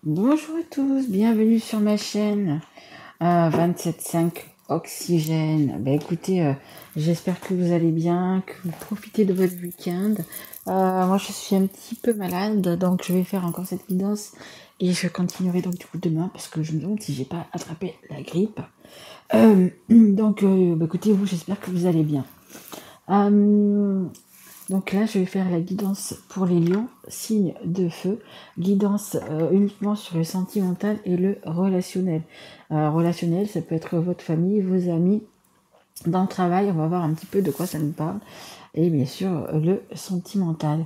Bonjour à tous, bienvenue sur ma chaîne 27.5 Oxygène. Écoutez, j'espère que vous allez bien, que vous profitez de votre week-end. Moi je suis un petit peu malade, donc je vais faire encore cette guidance et je continuerai donc du coup demain parce que je me demande si j'ai pas attrapé la grippe. Écoutez, j'espère que vous allez bien. Donc là, je vais faire la guidance pour les lions, signe de feu, guidance uniquement sur le sentimental et le relationnel. Relationnel, ça peut être votre famille, vos amis, dans le travail, on va voir un petit peu de quoi ça nous parle, et bien sûr le sentimental.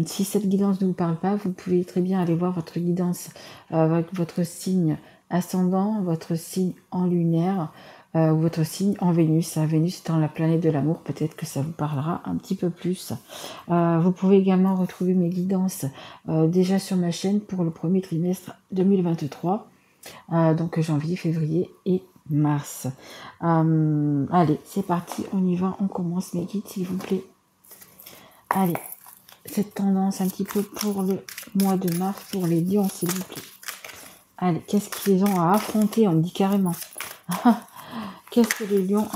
Si cette guidance ne vous parle pas, vous pouvez très bien aller voir votre guidance avec votre signe ascendant, votre signe en lunaire, ou votre signe en Vénus. Vénus étant la planète de l'amour, peut-être que ça vous parlera un petit peu plus. Vous pouvez également retrouver mes guidances déjà sur ma chaîne pour le premier trimestre 2023, donc janvier, février et mars. Allez, c'est parti, on y va, on commence mes guides s'il vous plaît. Allez, cette tendance un petit peu pour le mois de mars pour les lions s'il vous plaît. Allez, qu'est-ce qu'ils ont à affronter? On me dit carrément. Qu'est-ce que les lions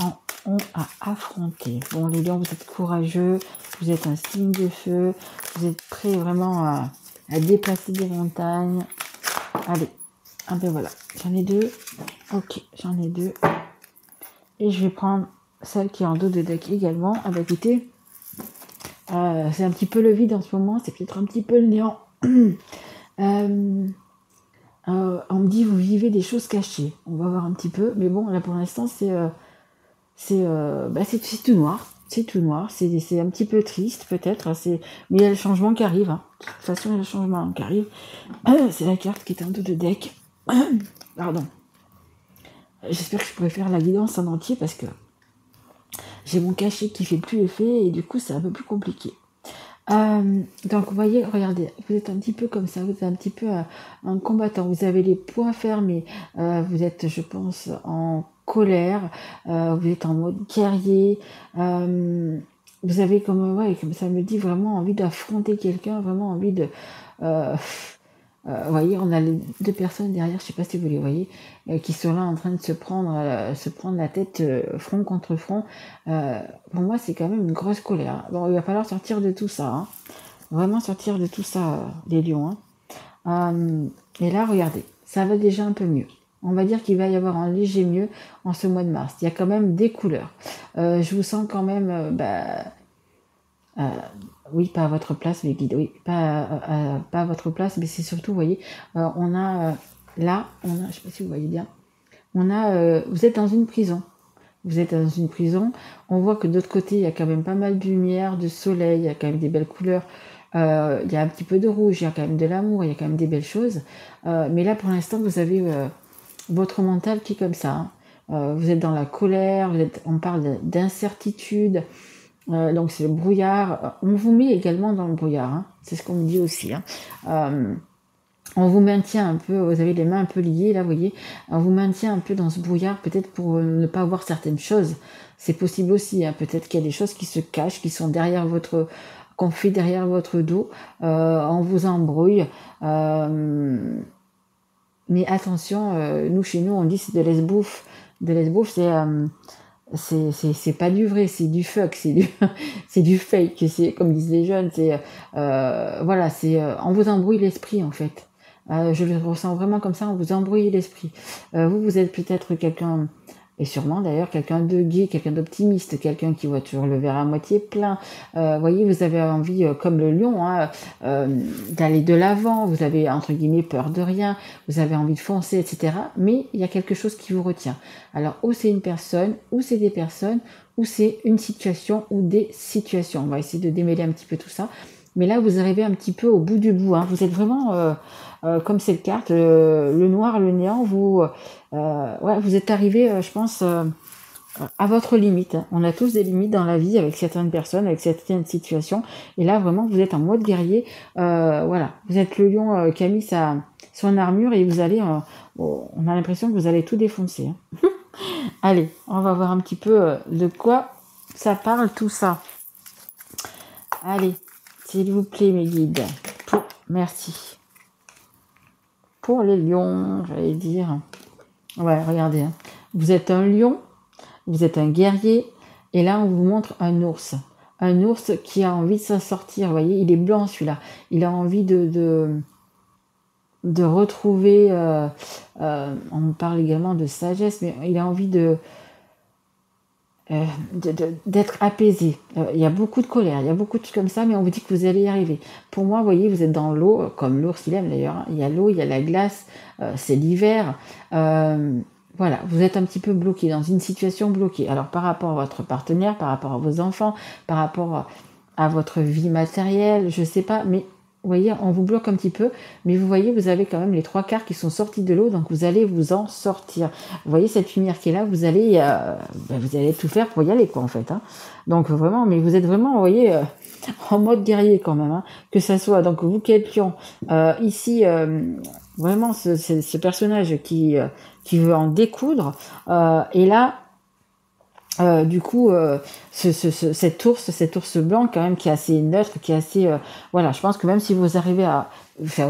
ont à affronter? Bon, les lions, vous êtes courageux, vous êtes un signe de feu, vous êtes prêts vraiment à déplacer des montagnes. Allez, voilà, j'en ai deux. Ok, j'en ai deux. Et je vais prendre celle qui est en dos de deck également. Écoutez, c'est un petit peu le vide en ce moment, c'est peut-être un petit peu le néant. On me dit vous vivez des choses cachées. On va voir un petit peu, mais bon là pour l'instant c'est tout noir. C'est tout noir. C'est un petit peu triste peut-être. Mais il y a le changement qui arrive. Hein. De toute façon il y a le changement qui arrive. C'est la carte qui est en dos de deck. Pardon. J'espère que je pourrai faire la guidance en entier parce que j'ai mon cachet qui fait plus effet et du coup c'est un peu plus compliqué. Donc vous voyez, regardez, vous êtes un petit peu comme ça, vous êtes un petit peu un combattant, vous avez les poings fermés, vous êtes je pense en colère, vous êtes en mode guerrier, vous avez comme ça me dit vraiment envie d'affronter quelqu'un, vraiment envie de vous voyez, on a les deux personnes derrière, je sais pas si vous les voyez, qui sont là en train de se prendre la tête front contre front. Pour moi, c'est quand même une grosse colère. Bon, il va falloir sortir de tout ça, hein. Vraiment sortir de tout ça, les lions. Hein. Et là, regardez, ça va déjà un peu mieux. On va dire qu'il va y avoir un léger mieux en ce mois de mars. Il y a quand même des couleurs. Je vous sens quand même... oui, pas à votre place, mes guides. Oui, pas à votre place, mais c'est surtout, vous voyez, là, je sais pas si vous voyez bien, vous êtes dans une prison. Vous êtes dans une prison. On voit que de l'autre côté, il y a quand même pas mal de lumière, de soleil, il y a quand même des belles couleurs. Il y a un petit peu de rouge, il y a quand même de l'amour, il y a quand même des belles choses. Mais là, pour l'instant, vous avez votre mental qui est comme ça. Hein. Vous êtes dans la colère, on parle d'incertitude. Donc c'est le brouillard. On vous met également dans le brouillard. Hein. C'est ce qu'on me dit aussi. Hein. On vous maintient un peu, vous avez les mains un peu liées, là, vous voyez, on vous maintient un peu dans ce brouillard, peut-être pour ne pas voir certaines choses. C'est possible aussi, hein. Peut-être qu'il y a des choses qui se cachent, qui sont qu'on fait derrière votre dos, on vous embrouille. Mais attention, chez nous, on dit c'est de l'esbouffe. De l'esbouffe, c'est pas du vrai, c'est du fuck, c'est du fake, c'est comme disent les jeunes, on vous embrouille l'esprit en fait. Je le ressens vraiment comme ça, on vous embrouille l'esprit. Vous êtes peut-être quelqu'un, et sûrement d'ailleurs quelqu'un de gai, quelqu'un d'optimiste, quelqu'un qui voit toujours le verre à moitié plein. Voyez, vous avez envie, comme le lion, hein, d'aller de l'avant, vous avez entre guillemets peur de rien, vous avez envie de foncer, etc. Mais il y a quelque chose qui vous retient. Alors, ou c'est une personne, ou c'est des personnes, ou c'est une situation, ou des situations. On va essayer de démêler un petit peu tout ça. Mais là, vous arrivez un petit peu au bout du bout. Hein. Vous êtes vraiment, comme cette carte, le noir, le néant, vous êtes arrivé, je pense, à votre limite. On a tous des limites dans la vie avec certaines personnes, avec certaines situations. Et là, vraiment, vous êtes en mode guerrier. Vous êtes le lion qui a mis son armure et vous allez... on a l'impression que vous allez tout défoncer. Hein. Allez, on va voir un petit peu de quoi ça parle tout ça. Allez, s'il vous plaît, mes guides. Merci. pour les lions, j'allais dire. Ouais, regardez, hein. Vous êtes un lion, vous êtes un guerrier, et là on vous montre un ours. Un ours qui a envie de s'en sortir, vous voyez, il est blanc celui-là. Il a envie de retrouver, on me parle également de sagesse, mais il a envie d'être apaisé. Il y a beaucoup de colère, il y a beaucoup de trucs comme ça, mais on vous dit que vous allez y arriver. Pour moi, vous voyez, vous êtes dans l'eau, comme l'ours il aime d'ailleurs, hein. Il y a l'eau, il y a la glace, c'est l'hiver. Voilà, vous êtes un petit peu bloqué, dans une situation bloquée. Alors par rapport à votre partenaire, par rapport à vos enfants, par rapport à votre vie matérielle, je sais pas, mais vous voyez, on vous bloque un petit peu, mais vous voyez, vous avez quand même les 3/4 qui sont sortis de l'eau, donc vous allez vous en sortir. Vous voyez cette lumière qui est là, vous allez tout faire pour y aller, quoi, en fait, hein. Donc vraiment, mais vous êtes vraiment, vous voyez, en mode guerrier quand même, hein. Que ça soit, donc vous qui êtes lion, ici, vraiment ce personnage qui veut en découdre, et là, du coup, cet ours blanc quand même qui est assez neutre, qui est assez, voilà, je pense que même si vous arrivez à, enfin,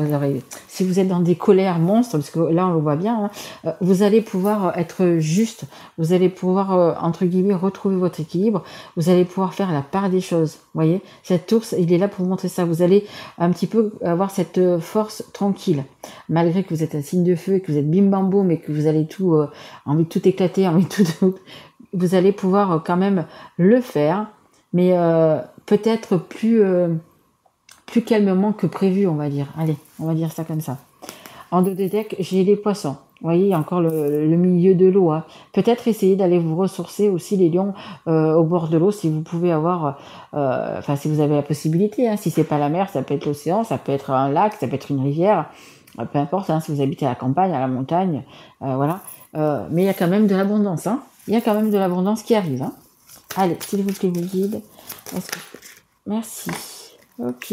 si vous êtes dans des colères monstres, parce que là on le voit bien, hein, vous allez pouvoir être juste, vous allez pouvoir entre guillemets retrouver votre équilibre, vous allez pouvoir faire la part des choses, vous voyez. Cet ours, il est là pour vous montrer ça. Vous allez un petit peu avoir cette force tranquille, malgré que vous êtes un signe de feu et que vous êtes bim bam boum et que vous allez tout envie de tout éclater, envie de tout vous allez pouvoir quand même le faire, mais peut-être plus calmement que prévu, on va dire. Allez, on va dire ça comme ça. En dos de deck, j'ai les poissons. Vous voyez, il y a encore le milieu de l'eau, hein. Peut-être essayer d'aller vous ressourcer aussi, les lions, au bord de l'eau, si vous pouvez avoir, enfin si vous avez la possibilité, hein. Si c'est pas la mer, ça peut être l'océan, ça peut être un lac, ça peut être une rivière, peu importe, hein, si vous habitez à la campagne, à la montagne, voilà. Mais il y a quand même de l'abondance, hein. Il y a quand même de l'abondance qui arrive, hein. Allez, s'il vous plaît, vous guide. Merci. Ok.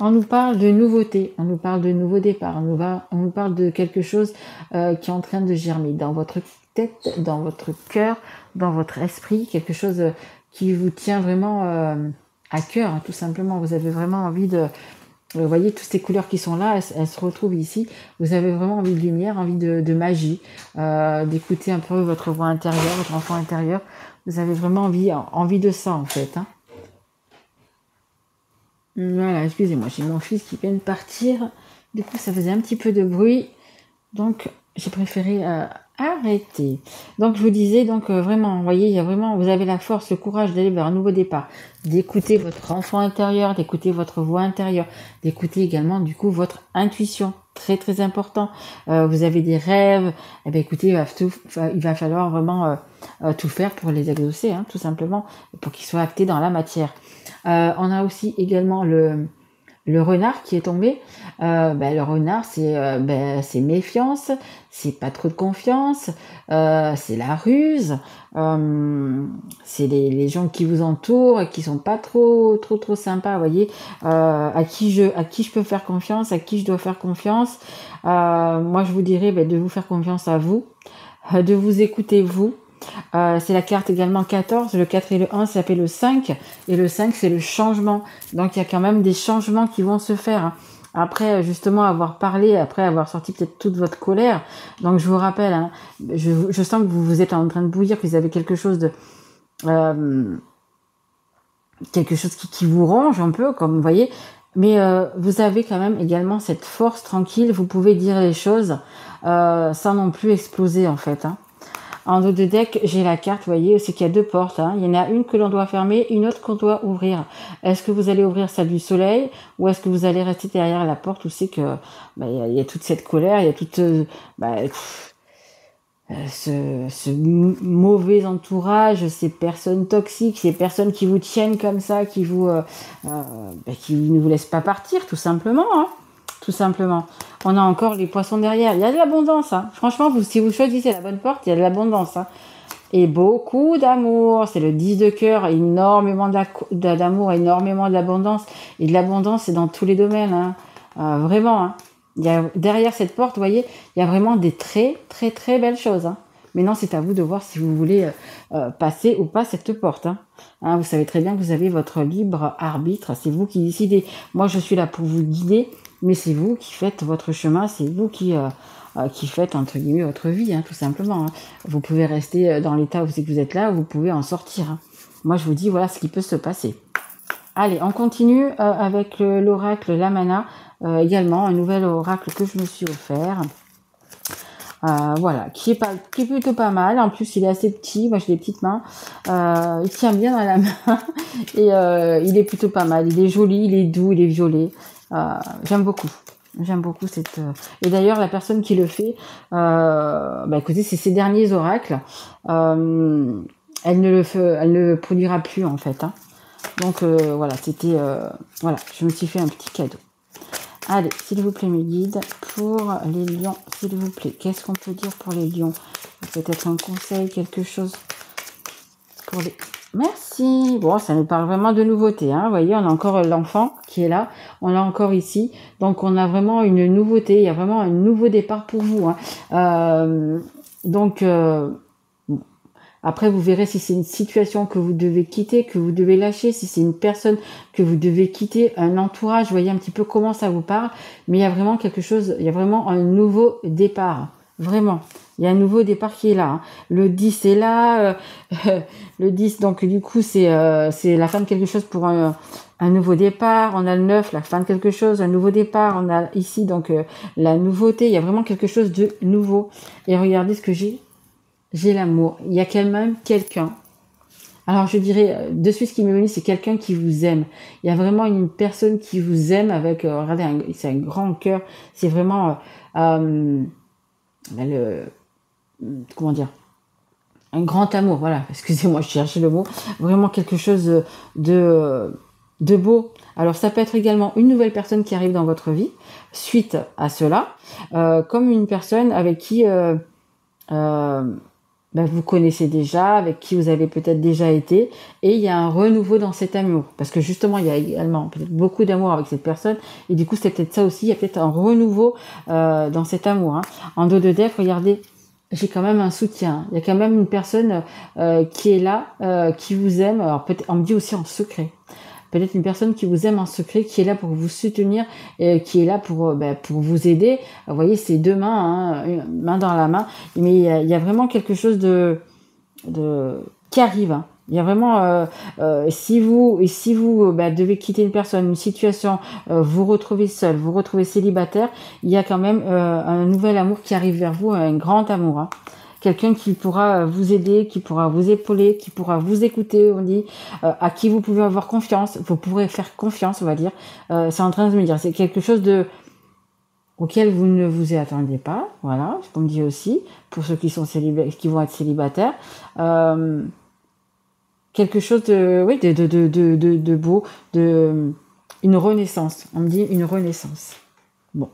On nous parle de nouveauté, on nous parle de nouveau départ, on nous parle de quelque chose qui est en train de germer dans votre tête, dans votre cœur, dans votre esprit, quelque chose qui vous tient vraiment à cœur, hein, tout simplement. Vous avez vraiment envie de... Vous voyez, toutes ces couleurs qui sont là, elles se retrouvent ici. Vous avez vraiment envie de lumière, envie de magie, d'écouter un peu votre voix intérieure, votre enfant intérieur. Vous avez vraiment envie de ça, en fait, hein. Voilà, excusez-moi, j'ai mon fils qui vient de partir. Du coup, ça faisait un petit peu de bruit. Donc, j'ai préféré arrêter. Donc, je vous disais, donc vraiment, vous voyez, il y a vraiment, vous avez la force, le courage d'aller vers un nouveau départ, d'écouter votre enfant intérieur, d'écouter votre voix intérieure, d'écouter également, du coup, votre intuition. Très, très important. Vous avez des rêves. Eh bien, écoutez, il va falloir vraiment tout faire pour les exaucer, hein, tout simplement, pour qu'ils soient actés dans la matière. On a aussi également le renard qui est tombé. Le renard, c'est méfiance, c'est pas trop de confiance, c'est la ruse, c'est les gens qui vous entourent et qui sont pas trop sympas, vous voyez, à qui je peux faire confiance, à qui je dois faire confiance. Moi, je vous dirais de vous faire confiance à vous, de vous écouter vous. C'est la carte également 14, le 4 et le 1 ça s'appelle le 5, et le 5 c'est le changement, donc il y a quand même des changements qui vont se faire, hein. Après justement avoir parlé, après avoir sorti peut-être toute votre colère, donc je vous rappelle, hein, je sens que vous êtes en train de bouillir, que vous avez quelque chose de qui vous ronge un peu, comme vous voyez, mais vous avez quand même également cette force tranquille, vous pouvez dire les choses sans non plus exploser en fait, hein. En dos de deck, j'ai la carte, vous voyez, c'est qu'il y a 2 portes, hein. Il y en a une que l'on doit fermer, une autre qu'on doit ouvrir. Est-ce que vous allez ouvrir celle du soleil, ou est-ce que vous allez rester derrière la porte où c'est que il y a toute cette colère, il y a toute ce mauvais entourage, ces personnes toxiques, ces personnes qui vous tiennent comme ça, qui ne vous laissent pas partir, tout simplement, hein. Tout simplement. On a encore les poissons derrière. Il y a de l'abondance, hein. Franchement, si vous choisissez la bonne porte, il y a de l'abondance, hein. Et beaucoup d'amour. C'est le 10 de cœur. Énormément d'amour, énormément d'abondance. Et de l'abondance, c'est dans tous les domaines, hein. Vraiment, hein. Derrière cette porte, vous voyez, il y a vraiment des très, très, très belles choses, hein. Maintenant, c'est à vous de voir si vous voulez passer ou pas cette porte. Vous savez très bien que vous avez votre libre arbitre. C'est vous qui décidez. Moi, je suis là pour vous guider, mais c'est vous qui faites votre chemin. C'est vous qui faites, entre guillemets, votre vie, tout simplement. Vous pouvez rester dans l'état où vous êtes là, vous pouvez en sortir. Moi, je vous dis, voilà ce qui peut se passer. Allez, on continue avec l'oracle Lamana. Également, un nouvel oracle que je me suis offert. Voilà, qui est plutôt pas mal. En plus, il est assez petit. Moi, j'ai des petites mains. Il tient bien dans la main. Et il est plutôt pas mal. Il est joli, il est doux, il est violet. J'aime beaucoup. J'aime beaucoup cette... Et d'ailleurs, la personne qui le fait, écoutez, c'est ses derniers oracles. Elle ne le produira plus, en fait. Donc, voilà, c'était... voilà, je me suis fait un petit cadeau. Allez, s'il vous plaît, mes guides, pour les lions, s'il vous plaît. Qu'est-ce qu'on peut dire pour les lions? Peut-être un conseil, quelque chose pour les... Merci. Bon, ça nous parle vraiment de nouveauté. Vous voyez, on a encore l'enfant qui est là. On l'a encore ici. Donc, on a vraiment une nouveauté. Il y a vraiment un nouveau départ pour vous. Après, vous verrez si c'est une situation que vous devez quitter, que vous devez lâcher, si c'est une personne que vous devez quitter, un entourage, vous voyez un petit peu comment ça vous parle. Mais il y a vraiment quelque chose, il y a vraiment un nouveau départ. Vraiment. Il y a un nouveau départ qui est là. Le 10 est là. Le 10, donc du coup, c'est la fin de quelque chose pour un nouveau départ. On a le 9, la fin de quelque chose, un nouveau départ. On a ici, donc, la nouveauté. Il y a vraiment quelque chose de nouveau. Et regardez ce que j'ai. J'ai l'amour. Il y a quand même quelqu'un. Alors, je dirais, de suite, ce qui m'est venu, c'est quelqu'un qui vous aime. Il y a vraiment une personne qui vous aime avec, regardez, c'est un grand cœur. C'est vraiment, comment dire, un grand amour. Voilà. Excusez-moi, je cherchais le mot. Vraiment quelque chose de beau. Alors, ça peut être également une nouvelle personne qui arrive dans votre vie, suite à cela, comme une personne avec qui, vous connaissez déjà, avec qui vous avez peut-être déjà été, et il y a un renouveau dans cet amour. Parce que justement, il y a également peut-être beaucoup d'amour avec cette personne, et du coup, c'est peut-être ça aussi, il y a peut-être un renouveau dans cet amour. En dos de deck, regardez, j'ai quand même un soutien. Il y a quand même une personne qui est là, qui vous aime. Alors peut-être, on me dit aussi en secret. Peut-être une personne qui vous aime en secret, qui est là pour vous soutenir, et qui est là pour vous aider. Vous voyez, c'est deux mains, une main dans la main. Mais il y a vraiment quelque chose de qui arrive. Il y a vraiment, si vous devez quitter une personne, une situation, vous retrouvez seul, vous retrouvez célibataire, il y a quand même un nouvel amour qui arrive vers vous, un grand amour. Quelqu'un qui pourra vous aider, qui pourra vous épauler, qui pourra vous écouter, on dit, à qui vous pouvez avoir confiance, vous pourrez faire confiance, on va dire. C'est en train de me dire, c'est quelque chose auquel vous ne vous y attendiez pas, voilà, ce qu'on me dit aussi, pour ceux qui sont qui vont être célibataires. Quelque chose de beau, une renaissance. On me dit une renaissance. Bon.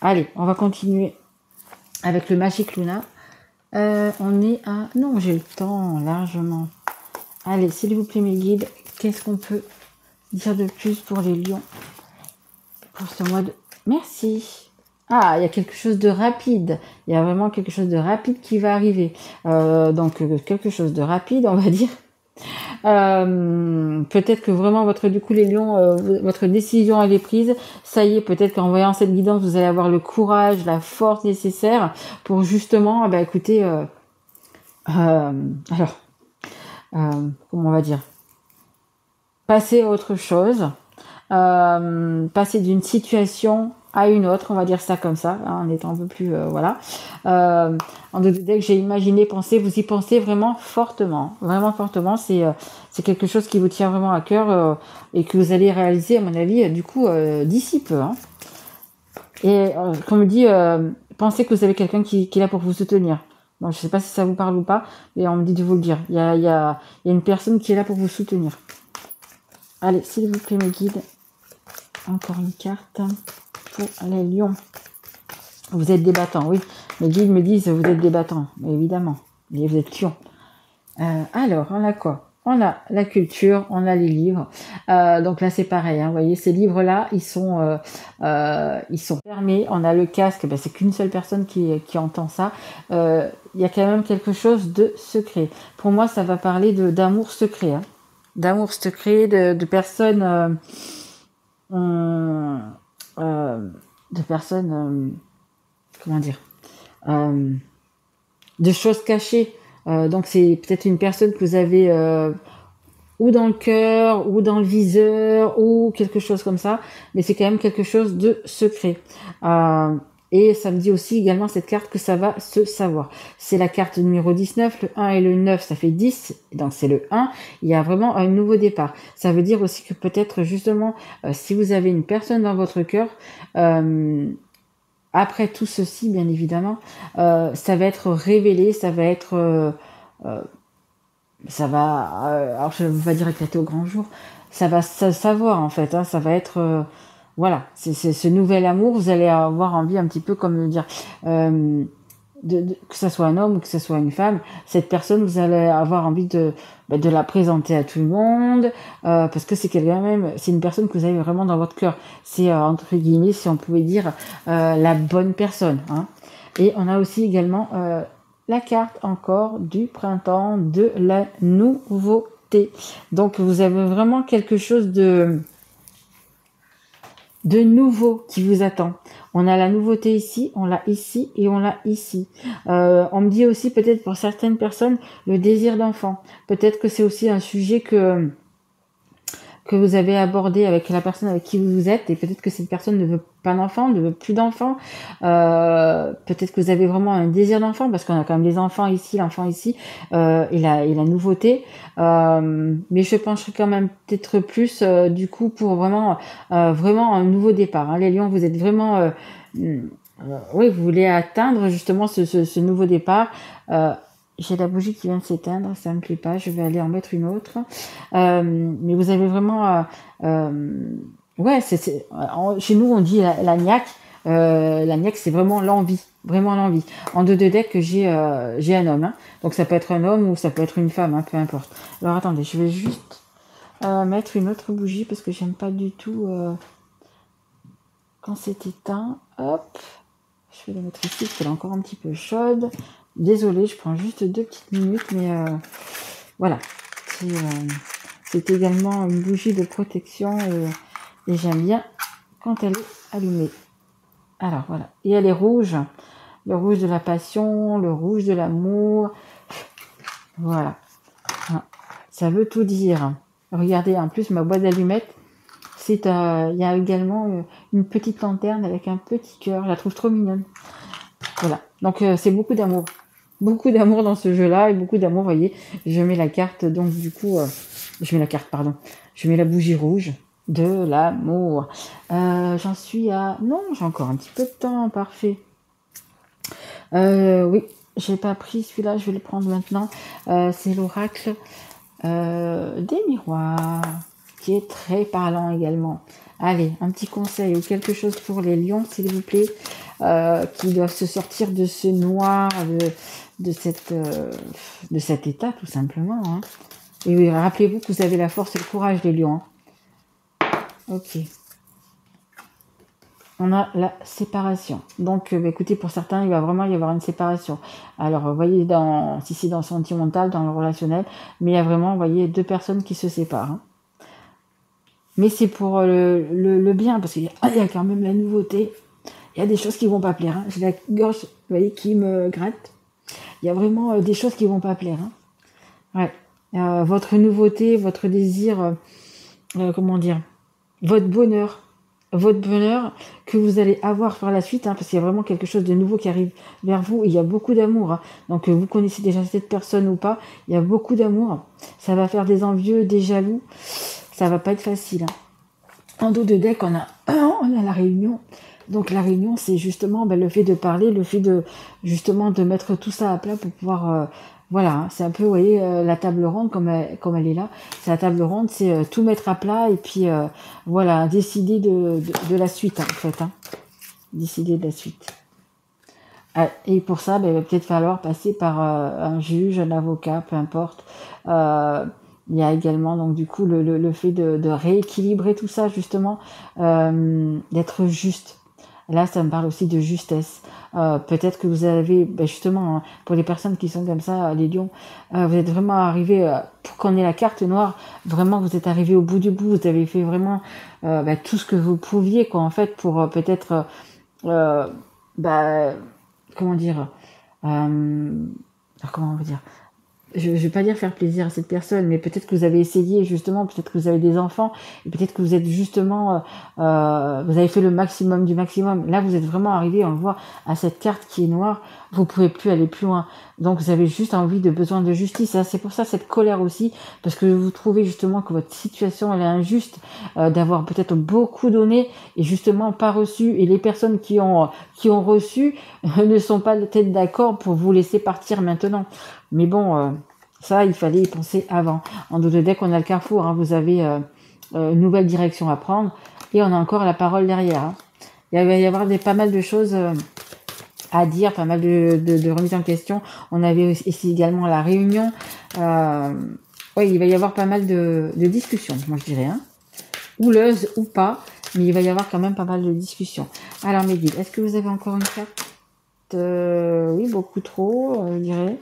Allez, on va continuer avec le Magic Luna. On est à... Non, j'ai le temps, largement. Allez, s'il vous plaît, mes guides, qu'est-ce qu'on peut dire de plus pour les lions pour ce mois de... Merci. Ah, il y a quelque chose de rapide. Il y a vraiment quelque chose de rapide qui va arriver. Donc, quelque chose de rapide, on va dire. Peut-être que vraiment les lions, votre décision elle est prise. Ça y est, peut-être qu'en voyant cette guidance, vous allez avoir le courage, la force nécessaire pour justement, écoutez, comment on va dire, passer à autre chose, passer d'une situation à une autre, on va dire ça comme ça, en étant un peu plus, voilà. En dès que j'ai imaginé, pensé, vous y pensez vraiment fortement, c'est quelque chose qui vous tient vraiment à cœur et que vous allez réaliser, à mon avis, du coup, d'ici peu. Et comme on me dit, pensez que vous avez quelqu'un qui est là pour vous soutenir. Bon, je sais pas si ça vous parle ou pas, mais on me dit de vous le dire. Il y a une personne qui est là pour vous soutenir. Allez, s'il vous plaît, mes guides, encore une carte pour les lions. Vous êtes des battants, oui. Mes guides me disent vous êtes des battants, mais évidemment. Mais vous êtes lions. Alors, on a quoi? on a la culture, on a les livres. Donc là, c'est pareil. Hein, vous voyez, ces livres-là, ils sont fermés. On a le casque. Ben, c'est qu'une seule personne qui entend ça. Il y a quand même quelque chose de secret. Pour moi, ça va parler d'amour secret. Hein. D'amour secret, de personnes... de personnes... comment dire de choses cachées. Donc c'est peut-être une personne que vous avez ou dans le cœur, ou dans le viseur, ou quelque chose comme ça, mais c'est quand même quelque chose de secret. Et ça me dit aussi également cette carte que ça va se savoir. C'est la carte numéro 19, le 1 et le 9, ça fait 10, donc c'est le 1, il y a vraiment un nouveau départ. Ça veut dire aussi que peut-être justement, si vous avez une personne dans votre cœur, après tout ceci, bien évidemment, ça va être révélé, ça va être... ça va, alors je ne veux pas dire éclater au grand jour, ça va se savoir en fait, hein, ça va être, voilà, c'est ce nouvel amour, vous allez avoir envie un petit peu comme de dire, que ça soit un homme ou que ça soit une femme, cette personne, vous allez avoir envie de la présenter à tout le monde, parce que c'est quelqu'un même, c'est une personne que vous avez vraiment dans votre cœur, c'est entre guillemets, si on pouvait dire, la bonne personne, hein. Et on a aussi également la carte encore du printemps, de la nouveauté. Donc vous avez vraiment quelque chose de nouveau qui vous attend. On a la nouveauté ici, on l'a ici et on l'a ici. On me dit aussi peut-être pour certaines personnes le désir d'enfant. Peut-être que c'est aussi un sujet que vous avez abordé avec la personne avec qui vous êtes, et peut-être que cette personne ne veut pas d'enfant, ne veut plus d'enfant. Peut-être que vous avez vraiment un désir d'enfant, parce qu'on a quand même des enfants ici, l'enfant ici, et la nouveauté. Mais je pencherai quand même peut-être plus du coup pour vraiment un nouveau départ. Hein. Les lions, vous êtes vraiment... oui, vous voulez atteindre justement ce nouveau départ. J'ai la bougie qui vient de s'éteindre, ça me plaît pas, je vais aller en mettre une autre. Mais vous avez vraiment... ouais, chez nous, on dit la niaque. La niaque, c'est vraiment l'envie. Vraiment l'envie. En deux de deck, j'ai un homme. Hein. Donc ça peut être un homme ou ça peut être une femme, hein, peu importe. Alors attendez, je vais juste mettre une autre bougie parce que j'aime pas du tout quand c'est éteint. Hop. Je vais la mettre ici parce qu'elle est encore un petit peu chaude. Désolée, je prends juste 2 petites minutes, mais voilà. C'est également une bougie de protection et j'aime bien quand elle est allumée. Alors voilà. Et elle est rouge. Le rouge de la passion, le rouge de l'amour. Voilà. Ça veut tout dire. Regardez, en plus, ma boîte d'allumettes, il y a également une petite lanterne avec un petit cœur. Je la trouve trop mignonne. Voilà. Donc, c'est beaucoup d'amour. Beaucoup d'amour dans ce jeu-là et beaucoup d'amour, vous voyez. Je mets la carte, donc du coup, je mets la carte, pardon. Je mets la bougie rouge de l'amour. J'en suis à... Non, j'ai encore un petit peu de temps, parfait. Oui, j'ai pas pris celui-là, je vais le prendre maintenant. C'est l'oracle des miroirs, qui est très parlant également. Allez, un petit conseil ou quelque chose pour les lions, s'il vous plaît, qui doivent se sortir de ce noir, de cet état, tout simplement. Hein. Et oui, rappelez-vous que vous avez la force et le courage, les lions. Hein. Ok. On a la séparation. Donc, écoutez, pour certains, il va vraiment y avoir une séparation. Alors, vous voyez, si c'est dans le sentimental, dans le relationnel, mais il y a vraiment, vous voyez, 2 personnes qui se séparent. Hein. Mais c'est pour le bien, parce qu'il y a quand même la nouveauté. Il y a des choses qui vont pas plaire. Hein. J'ai la gorge, vous voyez, qui me gratte. Il y a vraiment des choses qui vont pas plaire. Hein. Ouais. Votre nouveauté, votre désir, comment dire, votre bonheur que vous allez avoir par la suite, hein, parce qu'il y a vraiment quelque chose de nouveau qui arrive vers vous. Il y a beaucoup d'amour. Hein. Donc, vous connaissez déjà cette personne ou pas, il y a beaucoup d'amour. Ça va faire des envieux, des jaloux. Ça va pas être facile. Hein. En dos de deck, on a la réunion. Donc la réunion, c'est justement le fait de parler, le fait de justement de mettre tout ça à plat pour pouvoir... voilà, hein, c'est un peu, vous voyez, la table ronde comme elle est là. C'est la table ronde, c'est tout mettre à plat et puis voilà, décider de la suite hein, en fait. Hein. Décider de la suite. Et pour ça, il va peut-être falloir passer par un juge, un avocat, peu importe. Il y a également donc du coup le fait de rééquilibrer tout ça justement, d'être juste. Là, ça me parle aussi de justesse. Peut-être que vous avez, justement, hein, pour les personnes qui sont comme ça, les lions, vous êtes vraiment arrivé, pour qu'on ait la carte noire, vraiment vous êtes arrivé au bout du bout, vous avez fait vraiment tout ce que vous pouviez, quoi, en fait, pour peut-être, euh, bah, comment dire, comment on va dire, je vais pas dire faire plaisir à cette personne, mais peut-être que vous avez essayé justement, peut-être que vous avez des enfants, et peut-être que vous êtes justement, vous avez fait le maximum du maximum. Là, vous êtes vraiment arrivé, on le voit, à cette carte qui est noire, vous pouvez plus aller plus loin. Donc, vous avez juste envie de besoin de justice. Hein. C'est pour ça cette colère aussi, parce que vous trouvez justement que votre situation, elle est injuste, d'avoir peut-être beaucoup donné et justement pas reçu. Et les personnes qui ont reçu ne sont pas peut-être d'accord pour vous laisser partir maintenant. Mais bon, ça, il fallait y penser avant. En dos de deck, on a le carrefour. Hein, vous avez une nouvelle direction à prendre. Et on a encore la parole derrière. Hein. Il va y avoir pas mal de choses à dire, pas mal de remises en question. On avait ici également la réunion. Oui, il va y avoir pas mal de discussions, moi je dirais. Hein. Houleuses ou pas, mais il va y avoir quand même pas mal de discussions. Alors mes guides, est-ce que vous avez encore une carte oui, beaucoup trop, je dirais.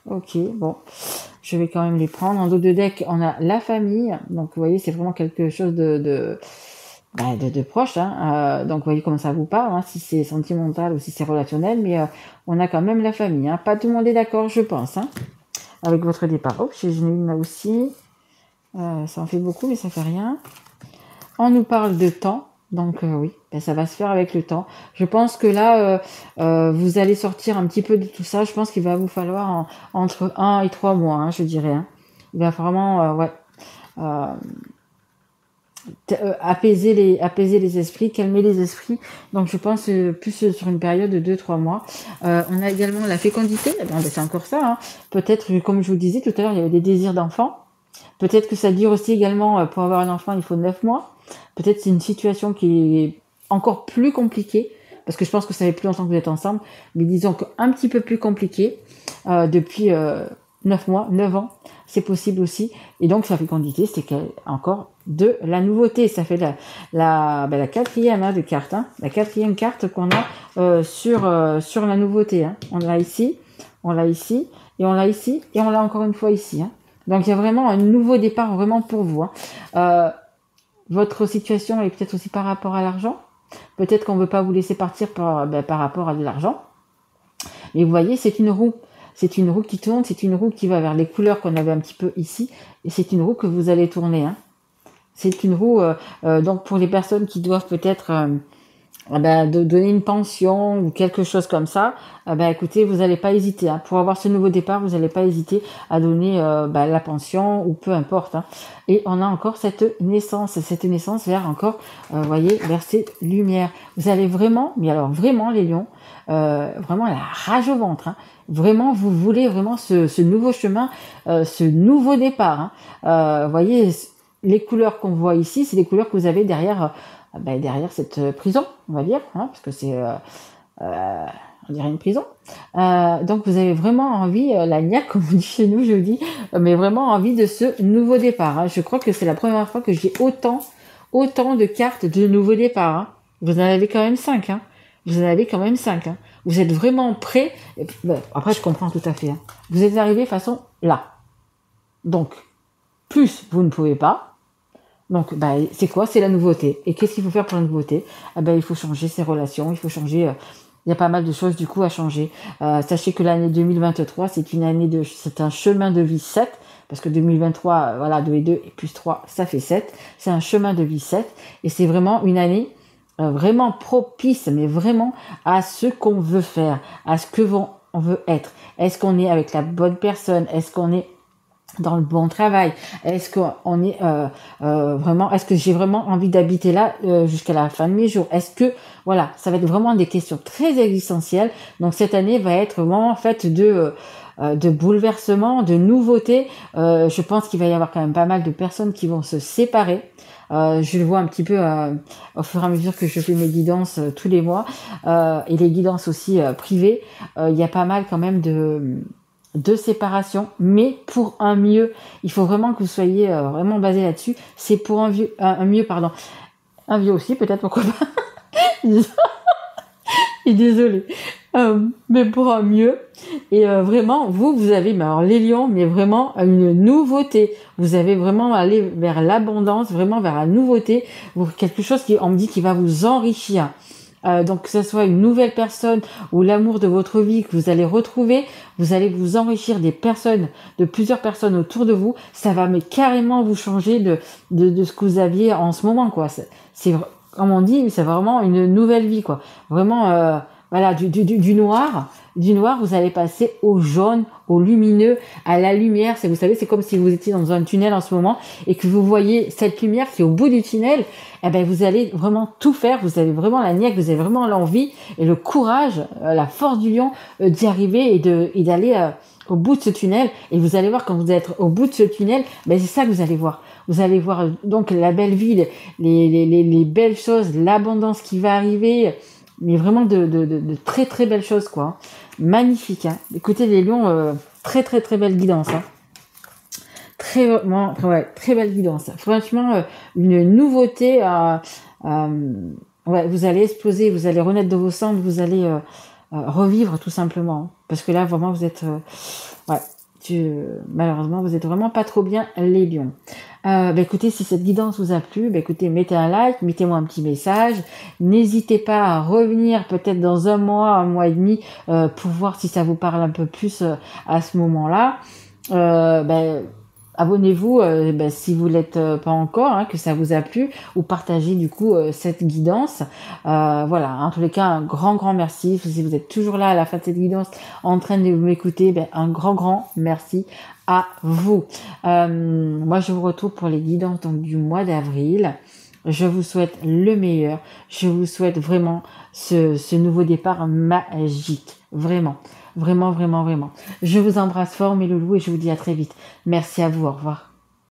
Ok, bon, je vais quand même les prendre. En dos de deck, on a la famille. Donc, vous voyez, c'est vraiment quelque chose de proche. Hein. Donc, vous voyez comment ça vous parle, hein, si c'est sentimental ou si c'est relationnel. Mais on a quand même la famille. Hein. Pas tout le monde est d'accord, je pense, hein, avec votre départ. Oh, chez Geneline, là aussi. Ça en fait beaucoup, mais ça fait rien. On nous parle de temps. Donc oui, ça va se faire avec le temps. Je pense que là, vous allez sortir un petit peu de tout ça. Je pense qu'il va vous falloir entre 1 et 3 mois, hein, je dirais. Hein. Il va vraiment apaiser les esprits, calmer les esprits. Donc je pense plus sur une période de 2-3 mois. On a également la fécondité. C'est encore ça. Hein. Peut-être, comme je vous disais tout à l'heure, il y avait des désirs d'enfant. Peut-être que ça dure aussi également, pour avoir un enfant, il faut 9 mois. Peut-être c'est une situation qui est encore plus compliquée, parce que je pense que ça fait plus longtemps que vous êtes ensemble, mais disons qu'un petit peu plus compliqué, depuis 9 mois, 9 ans, c'est possible aussi. Et donc sa fécondité, c'est encore de la nouveauté. Ça fait la quatrième de carte, hein, la quatrième carte qu'on a sur la nouveauté. Hein. On l'a ici, et on l'a ici, et on l'a encore une fois ici. Hein. Donc il y a vraiment un nouveau départ vraiment pour vous. Hein. Votre situation est peut-être aussi par rapport à l'argent. Peut-être qu'on ne veut pas vous laisser partir par rapport à de l'argent. Mais vous voyez, c'est une roue. C'est une roue qui tourne, c'est une roue qui va vers les couleurs qu'on avait un petit peu ici. Et c'est une roue que vous allez tourner. Hein. C'est une roue, donc pour les personnes qui doivent peut-être de donner une pension ou quelque chose comme ça, écoutez, vous n'allez pas hésiter. Hein. Pour avoir ce nouveau départ, vous n'allez pas hésiter à donner la pension ou peu importe. Hein. Et on a encore cette naissance vers encore, voyez, vers ces lumières. Vous allez vraiment, mais alors vraiment les lions, vraiment la rage au ventre. Hein. Vraiment, vous voulez vraiment ce nouveau chemin, ce nouveau départ. Hein. Voyez, les couleurs qu'on voit ici, c'est les couleurs que vous avez derrière cette prison, on va dire, hein, parce que c'est, on dirait une prison. Donc vous avez vraiment envie, la niaque, comme on dit chez nous, je dis, mais vraiment envie de ce nouveau départ. Hein. Je crois que c'est la première fois que j'ai autant de cartes de nouveau départ. Hein. Vous en avez quand même 5. Hein. Vous en avez quand même 5. Hein. Vous êtes vraiment prêts. Après, je comprends tout à fait. Hein. Vous êtes arrivé façon là. Donc, plus vous ne pouvez pas. Donc, c'est quoi? C'est la nouveauté. Et qu'est-ce qu'il faut faire pour la nouveauté? Il faut changer ses relations, il faut changer. Il y a pas mal de choses du coup à changer. Sachez que l'année 2023, c'est un chemin de vie 7, parce que 2023, voilà, 2 et 2 et plus 3, ça fait 7. C'est un chemin de vie 7, et c'est vraiment une année vraiment propice, mais vraiment à ce qu'on veut faire, à ce que on veut être. Est-ce qu'on est avec la bonne personne? Est-ce qu'on est dans le bon travail? Est-ce qu'on est vraiment, est-ce que j'ai vraiment envie d'habiter là jusqu'à la fin de mes jours? Est-ce que, voilà, ça va être vraiment des questions très existentielles. Donc cette année va être vraiment faite de bouleversements, de nouveautés. Je pense qu'il va y avoir quand même pas mal de personnes qui vont se séparer. Je le vois un petit peu au fur et à mesure que je fais mes guidances tous les mois et les guidances aussi privées. Il y a pas mal quand même de séparation, mais pour un mieux. Il faut vraiment que vous soyez vraiment basé là-dessus. C'est pour un mieux, pardon. Un vieux aussi, peut-être, pourquoi pas. Et désolée. Mais pour un mieux. Et vraiment, vous avez, mais alors les lions, mais vraiment une nouveauté. Vous avez vraiment aller vers l'abondance, vraiment vers la nouveauté, quelque chose qui, on me dit, qui va vous enrichir. Donc que ce soit une nouvelle personne ou l'amour de votre vie que vous allez retrouver, vous allez vous enrichir des personnes, de plusieurs personnes autour de vous. Ça va mais carrément vous changer de ce que vous aviez en ce moment, quoi. C'est comme on dit, c'est vraiment une nouvelle vie, quoi. Vraiment, voilà, du noir, vous allez passer au jaune, au lumineux, à la lumière. Vous savez, c'est comme si vous étiez dans un tunnel en ce moment et que vous voyez cette lumière qui est au bout du tunnel. Eh ben, vous allez vraiment tout faire. Vous avez vraiment la niaque, vous avez vraiment l'envie et le courage, la force du lion d'y arriver et d'aller au bout de ce tunnel. Et vous allez voir, quand vous êtes au bout de ce tunnel, ben, c'est ça que vous allez voir. Vous allez voir donc la belle vie, les belles choses, l'abondance qui va arriver, mais vraiment de très très belles choses, quoi. Magnifique, hein. Écoutez les lions, très très très belle guidance, hein. Très belle guidance. Franchement, une nouveauté. Ouais, vous allez exploser, vous allez renaître de vos cendres, vous allez revivre tout simplement. Parce que là, vraiment, vous êtes... ouais. Malheureusement, vous êtes vraiment pas trop bien, les lions. Écoutez, si cette guidance vous a plu, écoutez, mettez un like, mettez-moi un petit message. N'hésitez pas à revenir peut-être dans un mois et demi pour voir si ça vous parle un peu plus à ce moment-là. Abonnez-vous si vous l'êtes pas encore, hein, que ça vous a plu, ou partagez du coup cette guidance. Voilà, en tous les cas, un grand merci. Si vous êtes toujours là à la fin de cette guidance en train de m'écouter, un grand merci à vous. Moi, je vous retrouve pour les guidances donc, du mois d'avril. Je vous souhaite le meilleur. Je vous souhaite vraiment ce nouveau départ magique. Vraiment. Je vous embrasse fort, mes loulous, et je vous dis à très vite. Merci à vous. Au revoir.